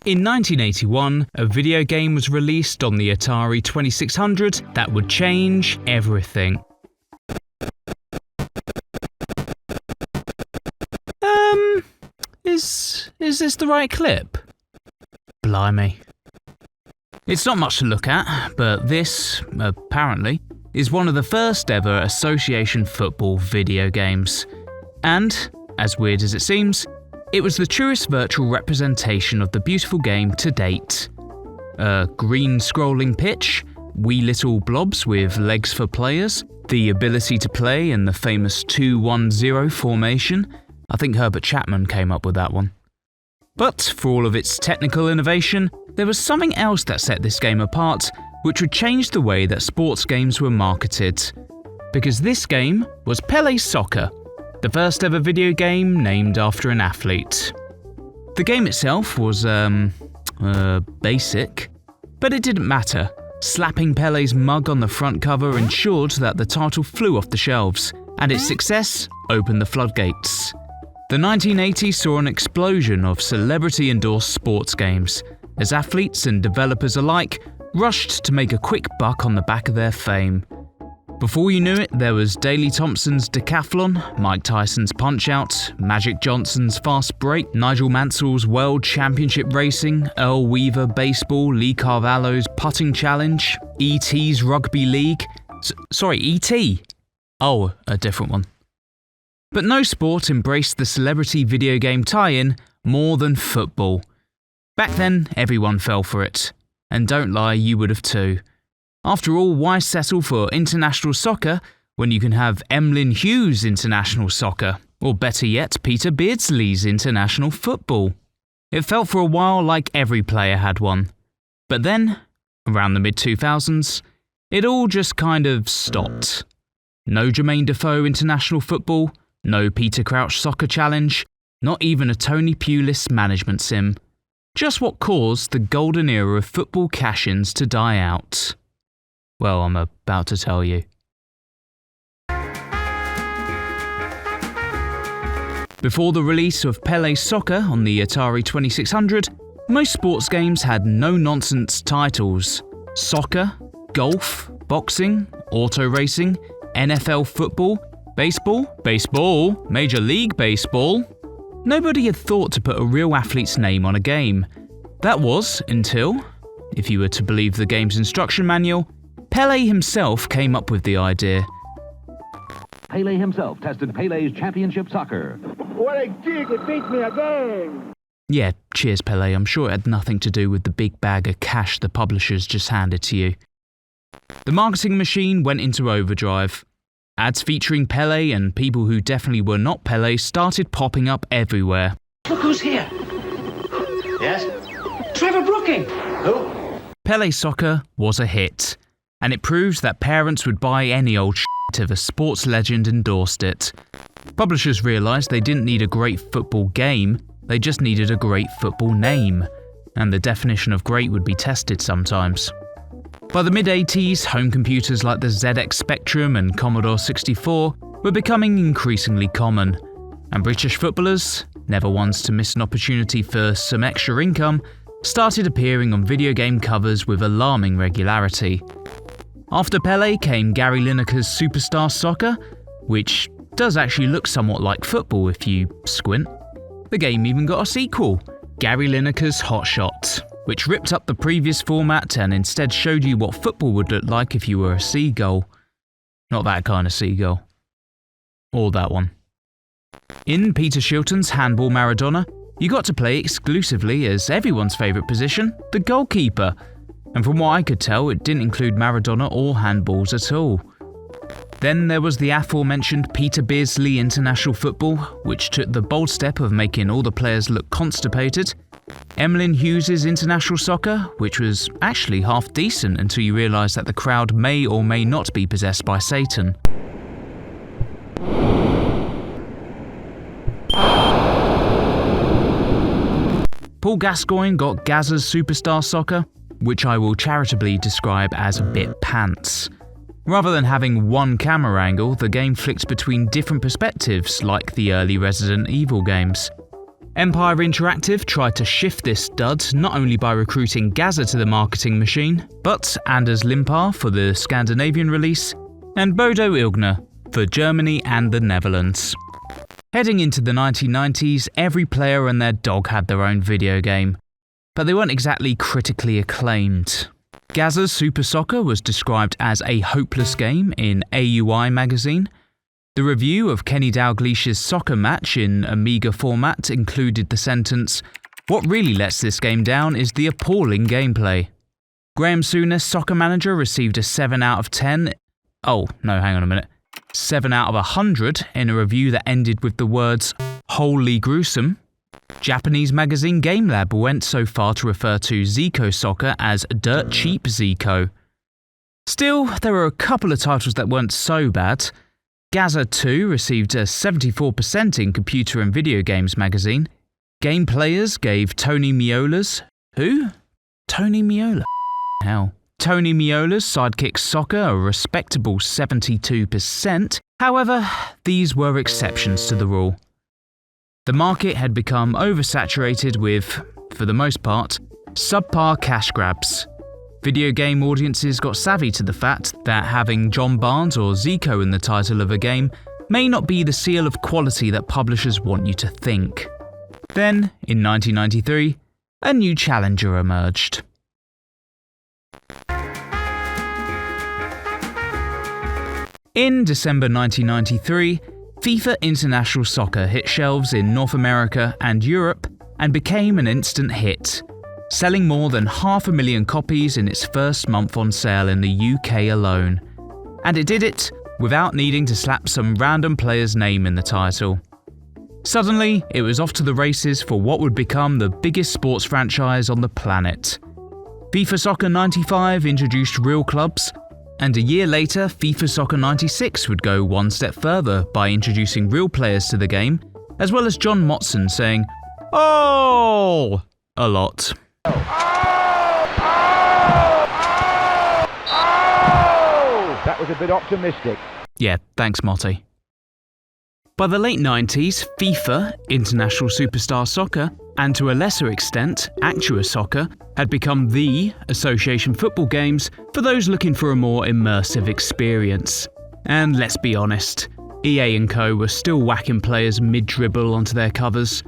In 1981, a video game was released on the Atari 2600 that would change everything. Is this the right clip? Blimey. It's not much to look at, but this, apparently, is one of the first ever association football video games. And, as weird as it seems, it was the truest virtual representation of the beautiful game to date. A green scrolling pitch, wee little blobs with legs for players, the ability to play in the famous 2-1-0 formation. I think Herbert Chapman came up with that one. But for all of its technical innovation, there was something else that set this game apart, which would change the way that sports games were marketed. Because this game was Pele's Soccer, the first ever video game named after an athlete. The game itself was, basic, but it didn't matter. Slapping Pele's mug on the front cover ensured that the title flew off the shelves, and its success opened the floodgates. The 1980s saw an explosion of celebrity-endorsed sports games, as athletes and developers alike rushed to make a quick buck on the back of their fame. Before you knew it, there was Daley Thompson's Decathlon, Mike Tyson's Punch-Out, Magic Johnson's Fast Break, Nigel Mansell's World Championship Racing, Earl Weaver Baseball, Lee Carvalho's Putting Challenge, E.T.'s Rugby League. Sorry, E.T. Oh, a different one. But no sport embraced the celebrity video game tie-in more than football. Back then, everyone fell for it. And don't lie, you would have too. After all, why settle for international soccer when you can have Emlyn Hughes' international soccer? Or better yet, Peter Beardsley's international football? It felt for a while like every player had one. But then, around the mid-2000s, it all just kind of stopped. No Jermaine Defoe international football, no Peter Crouch Soccer Challenge, not even a Tony Pulis management sim. Just what caused the golden era of football cash-ins to die out. Well, I'm about to tell you. Before the release of Pele's Soccer on the Atari 2600, most sports games had no-nonsense titles. Soccer, golf, boxing, auto racing, NFL football, baseball, Major League Baseball. Nobody had thought to put a real athlete's name on a game. That was until, if you were to believe the game's instruction manual, Pele himself came up with the idea. Pele himself tested Pele's championship soccer. What a gig, it beat me again! Yeah, cheers Pele, I'm sure it had nothing to do with the big bag of cash the publishers just handed to you. The marketing machine went into overdrive. Ads featuring Pele and people who definitely were not Pele started popping up everywhere. Look who's here. Yes? Trevor Brooking! Who? Pele's Soccer was a hit, and it proved that parents would buy any old shit if a sports legend endorsed it. Publishers realised they didn't need a great football game, they just needed a great football name, and the definition of great would be tested sometimes. By the mid-80s, home computers like the ZX Spectrum and Commodore 64 were becoming increasingly common, and British footballers, never ones to miss an opportunity for some extra income, started appearing on video game covers with alarming regularity. After Pele came Gary Lineker's Superstar Soccer, which does actually look somewhat like football if you squint. The game even got a sequel, Gary Lineker's Hot Shot, which ripped up the previous format and instead showed you what football would look like if you were a seagull. Not that kind of seagull. Or that one. In Peter Shilton's Handball Maradona, you got to play exclusively as everyone's favourite position, the goalkeeper. And from what I could tell, it didn't include Maradona or handballs at all. Then there was the aforementioned Peter Beardsley International Football, which took the bold step of making all the players look constipated. Emlyn Hughes' International Soccer, which was actually half decent until you realised that the crowd may or may not be possessed by Satan. Paul Gascoigne got Gazza's Superstar Soccer, which I will charitably describe as a bit pants. Rather than having one camera angle, the game flicked between different perspectives like the early Resident Evil games. Empire Interactive tried to shift this dud not only by recruiting Gazza to the marketing machine, but Anders Limpar for the Scandinavian release, and Bodo Illgner for Germany and the Netherlands. Heading into the 1990s, every player and their dog had their own video game, but they weren't exactly critically acclaimed. Gazza's Super Soccer was described as a hopeless game in AUI magazine. The review of Kenny Dalglish's soccer match in Amiga format included the sentence, "What really lets this game down is the appalling gameplay." Graham Souness' Soccer Manager received a 7 out of 10. Oh, no, hang on a minute. 7 out of 100 in a review that ended with the words, "Wholly gruesome." Japanese magazine Game Lab went so far to refer to Zico Soccer as dirt cheap Zico. Still, there were a couple of titles that weren't so bad. Gazza 2 received a 74% in Computer and Video Games magazine. Game Players gave Tony Meola's... Who? Tony Meola? Hell. Tony Meola's Sidekick Soccer a respectable 72%. However, these were exceptions to the rule. The market had become oversaturated with, for the most part, subpar cash grabs. Video game audiences got savvy to the fact that having John Barnes or Zico in the title of a game may not be the seal of quality that publishers want you to think. Then, in 1993, a new challenger emerged. In December 1993, FIFA International Soccer hit shelves in North America and Europe and became an instant hit, selling more than 500,000 copies in its first month on sale in the UK alone. And it did it without needing to slap some random player's name in the title. Suddenly, it was off to the races for what would become the biggest sports franchise on the planet. FIFA Soccer 95 introduced real clubs, and a year later, FIFA Soccer 96 would go one step further by introducing real players to the game, as well as John Motson saying, "Oh!" a lot. That was a bit optimistic. Yeah, thanks, Motti. By the late 90s, FIFA, International Superstar Soccer, and to a lesser extent, Actua Soccer, had become the association football games for those looking for a more immersive experience. And let's be honest, EA and co were still whacking players mid-dribble onto their covers.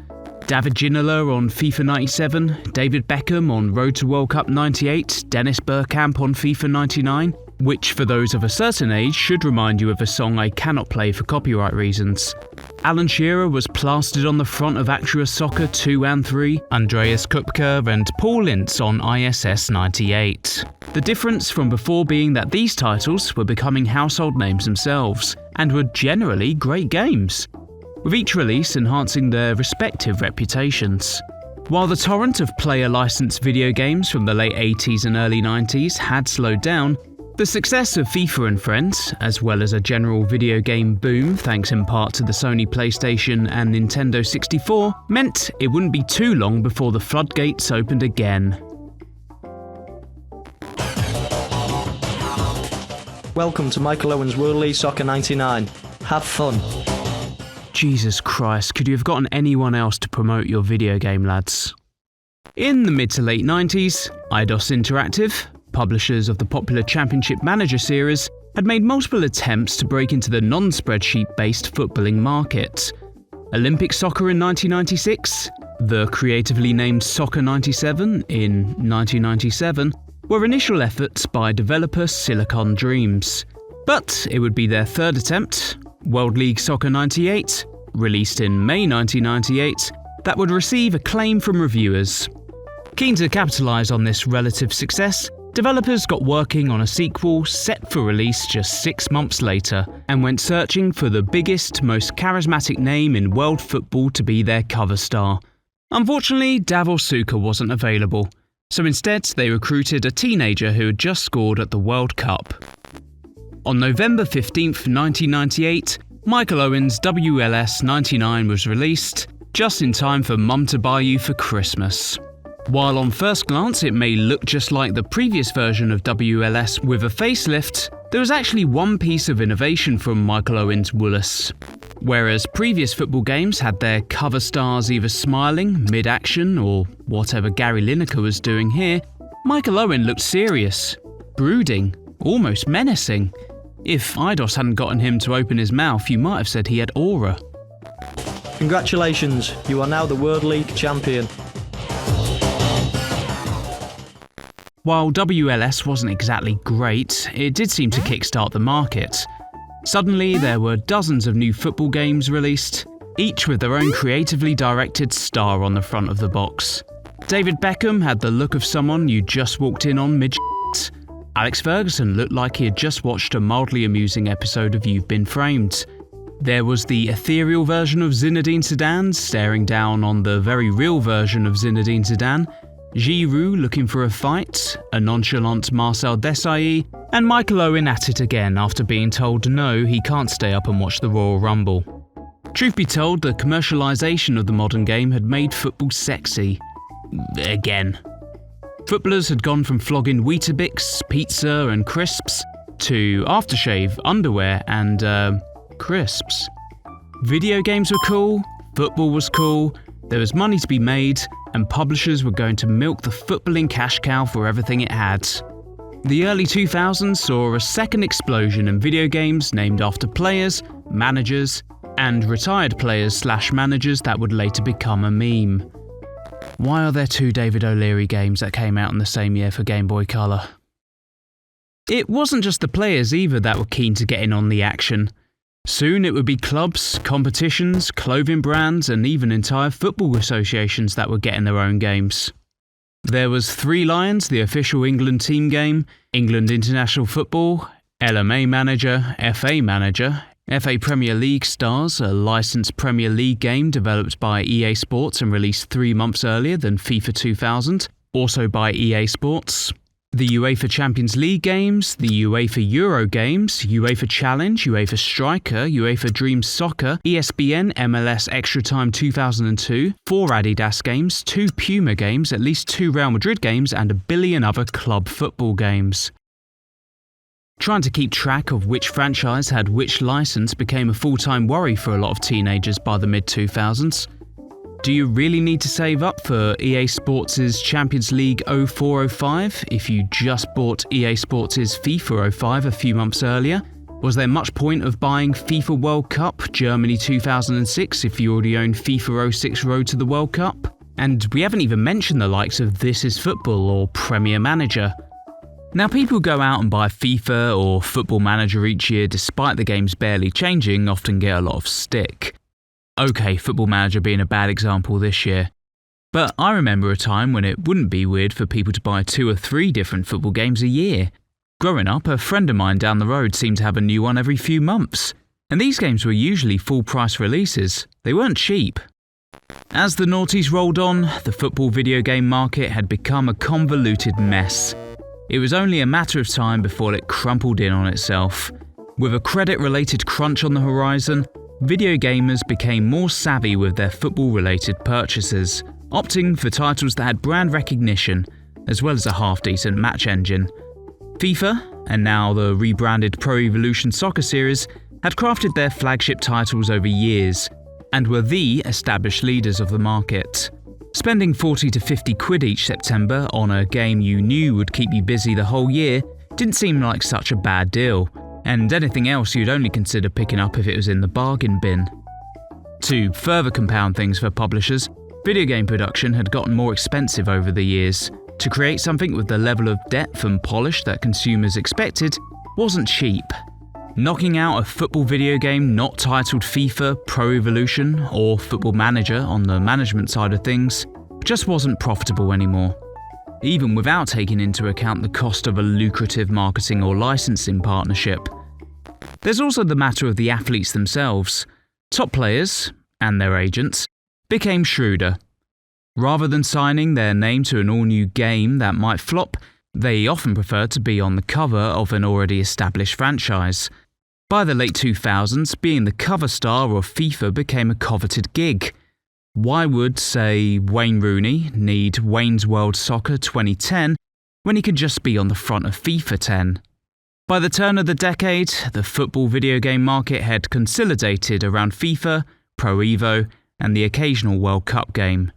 David Ginola on FIFA 97, David Beckham on Road to World Cup 98, Dennis Bergkamp on FIFA 99, which for those of a certain age should remind you of a song I cannot play for copyright reasons. Alan Shearer was plastered on the front of Actua Soccer 2 and 3, Andreas Kupka and Paul Ince on ISS 98. The difference from before being that these titles were becoming household names themselves, and were generally great games, with each release enhancing their respective reputations. While the torrent of player-licensed video games from the late 80s and early 90s had slowed down, the success of FIFA and Friends, as well as a general video game boom thanks in part to the Sony PlayStation and Nintendo 64, meant it wouldn't be too long before the floodgates opened again. Welcome to Michael Owen's World League Soccer 99. Have fun. Jesus Christ, could you have gotten anyone else to promote your video game, lads? In the mid to late 90s, Eidos Interactive, publishers of the popular Championship Manager series, had made multiple attempts to break into the non-spreadsheet-based footballing market. Olympic Soccer in 1996, the creatively named Soccer 97 in 1997, were initial efforts by developer Silicon Dreams. But it would be their third attempt, World League Soccer 98, released in May 1998, that would receive acclaim from reviewers. Keen to capitalise on this relative success, developers got working on a sequel set for release just 6 months later, and went searching for the biggest, most charismatic name in world football to be their cover star. Unfortunately, Davor Suker wasn't available, so instead they recruited a teenager who had just scored at the World Cup. On November 15th, 1998, Michael Owen's WLS 99 was released, just in time for Mum to buy you for Christmas. While on first glance it may look just like the previous version of WLS with a facelift, there was actually one piece of innovation from Michael Owen's Woolus. Whereas previous football games had their cover stars either smiling, mid-action, or whatever Gary Lineker was doing here, Michael Owen looked serious, brooding, almost menacing. If Eidos hadn't gotten him to open his mouth, you might have said he had aura. Congratulations, you are now the World League champion. While WLS wasn't exactly great, it did seem to kickstart the market. Suddenly, there were dozens of new football games released, each with their own creatively directed star on the front of the box. David Beckham had the look of someone you just walked in on mid-shit. Alex Ferguson looked like he had just watched a mildly amusing episode of You've Been Framed. There was the ethereal version of Zinedine Zidane staring down on the very real version of Zinedine Zidane, Giroud looking for a fight, a nonchalant Marcel Desailly, and Michael Owen at it again after being told no, he can't stay up and watch the Royal Rumble. Truth be told, the commercialisation of the modern game had made football sexy. Again. Footballers had gone from flogging Weetabix, pizza and crisps to aftershave, underwear and, crisps. Video games were cool, football was cool, there was money to be made, and publishers were going to milk the footballing cash cow for everything it had. The early 2000s saw a second explosion in video games named after players, managers, and retired players/managers that would later become a meme. Why are there two David O'Leary games that came out in the same year for Game Boy Color? It wasn't just the players either that were keen to get in on the action. Soon it would be clubs, competitions, clothing brands, and even entire football associations that were getting their own games. There was Three Lions, the official England team game, England International Football, LMA Manager, FA Manager, FA Premier League Stars, a licensed Premier League game developed by EA Sports and released 3 months earlier than FIFA 2000, also by EA Sports. The UEFA Champions League games, the UEFA Euro games, UEFA Challenge, UEFA Striker, UEFA Dreams Soccer, ESPN MLS Extra Time 2002, 4 Adidas games, 2 Puma games, at least 2 Real Madrid games, and a billion other club football games. Trying to keep track of which franchise had which license became a full-time worry for a lot of teenagers by the mid-2000s. Do you really need to save up for EA Sports' Champions League 04-05 if you just bought EA Sports' FIFA 05 a few months earlier? Was there much point of buying FIFA World Cup Germany 2006 if you already owned FIFA 06 Road to the World Cup? And we haven't even mentioned the likes of This Is Football or Premier Manager. Now, people go out and buy FIFA or Football Manager each year despite the games barely changing, often get a lot of stick. Okay, Football Manager being a bad example this year. But I remember a time when it wouldn't be weird for people to buy 2 or 3 different football games a year. Growing up, a friend of mine down the road seemed to have a new one every few months. And these games were usually full-price releases. They weren't cheap. As the noughties rolled on, the football video game market had become a convoluted mess. It was only a matter of time before it crumpled in on itself. With a credit-related crunch on the horizon, video gamers became more savvy with their football-related purchases, opting for titles that had brand recognition, as well as a half-decent match engine. FIFA, and now the rebranded Pro Evolution Soccer series, had crafted their flagship titles over years, and were the established leaders of the market. Spending 40 to 50 quid each September on a game you knew would keep you busy the whole year didn't seem like such a bad deal, and anything else you'd only consider picking up if it was in the bargain bin. To further compound things for publishers, video game production had gotten more expensive over the years. To create something with the level of depth and polish that consumers expected wasn't cheap. Knocking out a football video game not titled FIFA, Pro Evolution, or Football Manager on the management side of things just wasn't profitable anymore, even without taking into account the cost of a lucrative marketing or licensing partnership. There's also the matter of the athletes themselves. Top players, and their agents, became shrewder. Rather than signing their name to an all-new game that might flop, they often preferred to be on the cover of an already established franchise. By the late 2000s, being the cover star of FIFA became a coveted gig. Why would, say, Wayne Rooney need Wayne's World Soccer 2010 when he could just be on the front of FIFA 10? By the turn of the decade, the football video game market had consolidated around FIFA, Pro Evo, and the occasional World Cup game.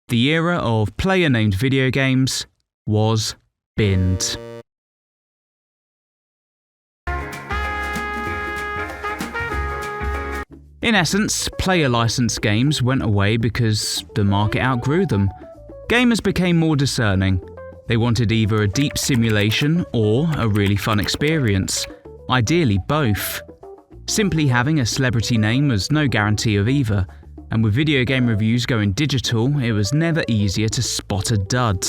The era of player-named video games was binned. In essence, player-licensed games went away because the market outgrew them. Gamers became more discerning. They wanted either a deep simulation or a really fun experience, ideally both. Simply having a celebrity name was no guarantee of either, and with video game reviews going digital, it was never easier to spot a dud.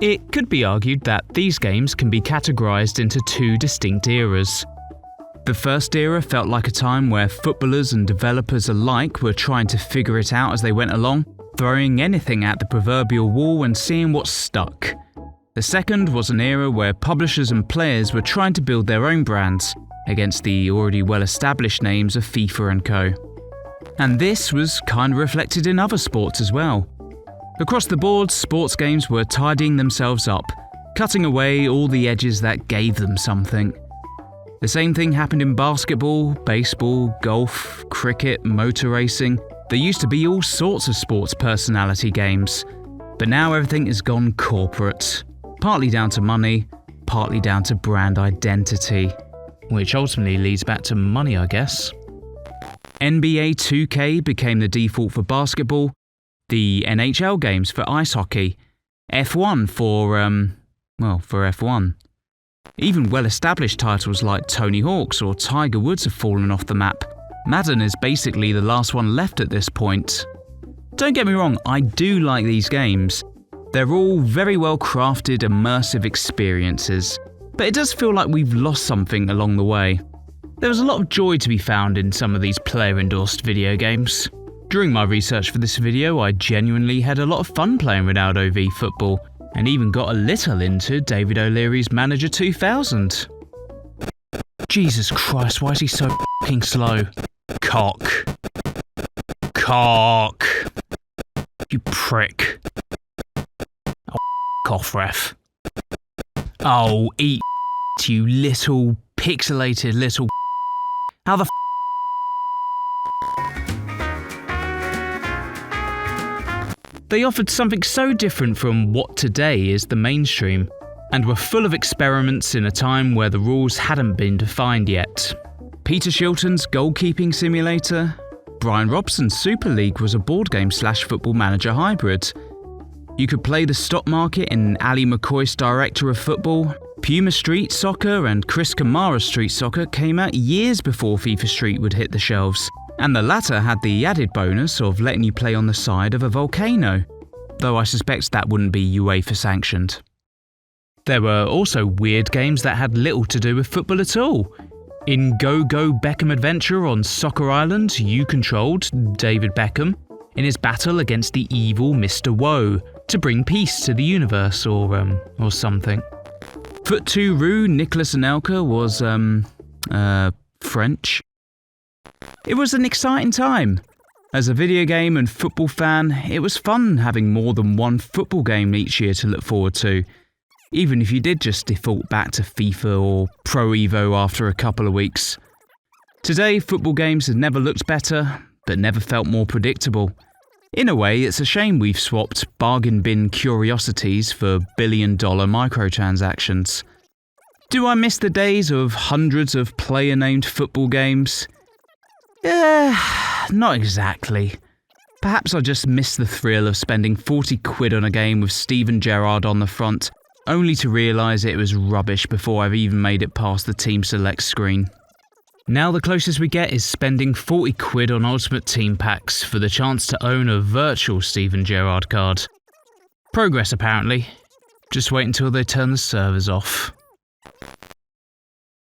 It could be argued that these games can be categorized into two distinct eras. The first era felt like a time where footballers and developers alike were trying to figure it out as they went along, throwing anything at the proverbial wall and seeing what stuck. The second was an era where publishers and players were trying to build their own brands against the already well-established names of FIFA and co. And this was kind of reflected in other sports as well. Across the board, sports games were tidying themselves up, cutting away all the edges that gave them something. The same thing happened in basketball, baseball, golf, cricket, motor racing. There used to be all sorts of sports personality games, but now everything has gone corporate. Partly down to money, partly down to brand identity. Which ultimately leads back to money, I guess. NBA 2K became the default for basketball, the NHL games for ice hockey, F1 for F1. Even well-established titles like Tony Hawk's or Tiger Woods have fallen off the map. Madden is basically the last one left at this point. Don't get me wrong, I do like these games. They're all very well crafted, immersive experiences. But it does feel like we've lost something along the way. There was a lot of joy to be found in some of these player-endorsed video games. During my research for this video, I genuinely had a lot of fun playing Ronaldo v Football, and even got a little into David O'Leary's Manager 2000. Jesus Christ, why is he so f***ing slow? Cock. You prick. Oh, f*** off, ref. Oh, eat you little pixelated little. How the f***? They offered something so different from what today is the mainstream, and were full of experiments in a time where the rules hadn't been defined yet. Peter Shilton's goalkeeping simulator, Brian Robson's Super League was a board game / football manager hybrid. You could play the stock market in Ali McCoy's Director of Football. Puma Street Soccer and Chris Kamara Street Soccer came out years before FIFA Street would hit the shelves, and the latter had the added bonus of letting you play on the side of a volcano, though I suspect that wouldn't be UEFA sanctioned. There were also weird games that had little to do with football at all. In Go Go Beckham Adventure on Soccer Island, you controlled David Beckham in his battle against the evil Mr. Woe to bring peace to the universe or something. Foot 2 Rue Nicolas Anelka was, French. It was an exciting time. As a video game and football fan, it was fun having more than one football game each year to look forward to, even if you did just default back to FIFA or Pro Evo after a couple of weeks. Today, football games have never looked better, but never felt more predictable. In a way, it's a shame we've swapped bargain bin curiosities for billion-dollar microtransactions. Do I miss the days of hundreds of player-named football games? Not exactly. Perhaps I just miss the thrill of spending 40 quid on a game with Steven Gerrard on the front, only to realise it was rubbish before I've even made it past the Team Select screen. Now the closest we get is spending 40 quid on Ultimate Team Packs for the chance to own a virtual Steven Gerrard card. Progress apparently. Just wait until they turn the servers off.